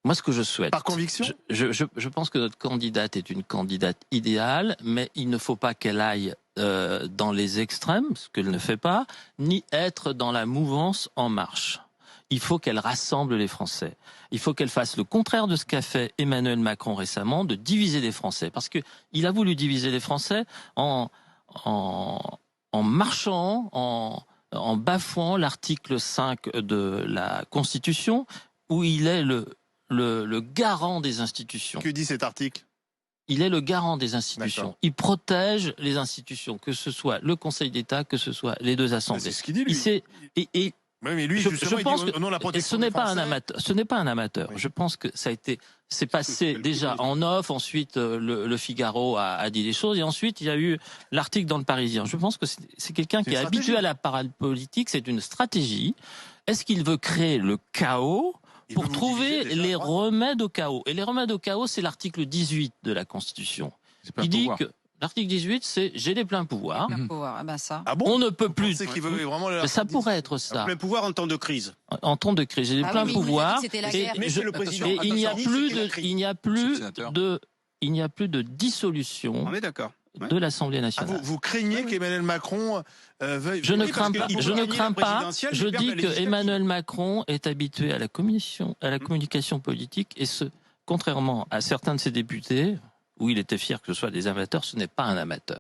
Moi, ce que je souhaite... Par conviction ? Je pense que notre candidate est une candidate idéale, mais il ne faut pas qu'elle aille dans les extrêmes, ce qu'elle ne fait pas, ni être dans la mouvance En Marche. Il faut qu'elle rassemble les Français. Il faut qu'elle fasse le contraire de ce qu'a fait Emmanuel Macron récemment, de diviser les Français. Parce qu'il a voulu diviser les Français en marchant, en bafouant l'article 5 de la Constitution, où il est le garant des institutions. Que dit cet article ? Il est le garant des institutions. Il protège les institutions, que ce soit le Conseil d'État, que ce soit les deux assemblées. C'est ce qu'il dit, lui. Oui, mais lui, justement, je pense il dit, non, la protection ce n'est des pas Français. un amateur. Ce n'est pas un amateur. Oui. Je pense que c'est passé déjà en off. Ensuite, le Figaro a dit des choses, et ensuite il y a eu l'article dans le Parisien. Je pense que c'est quelqu'un qui est habitué à la parade politique. C'est une stratégie. Est-ce qu'il veut créer le chaos pour trouver les remèdes au chaos? Et les remèdes au chaos, c'est l'article 18 de la Constitution, qui dit que l'article 18, c'est j'ai les pleins pouvoirs. Ah ben ça. Ah bon? On ne peut plus. Mais ça pourrait être ça. Plein pouvoir en temps de crise. En temps de crise, j'ai les pleins pouvoirs. Et il n'y a plus de dissolution. On est d'accord. De l'Assemblée nationale. Vous craignez qu'Emmanuel Macron veuille... Je ne crains pas. Je dis que Emmanuel Macron est habitué à la communication politique, et contrairement à certains de ses députés, où il était fier que ce soit des amateurs, ce n'est pas un amateur.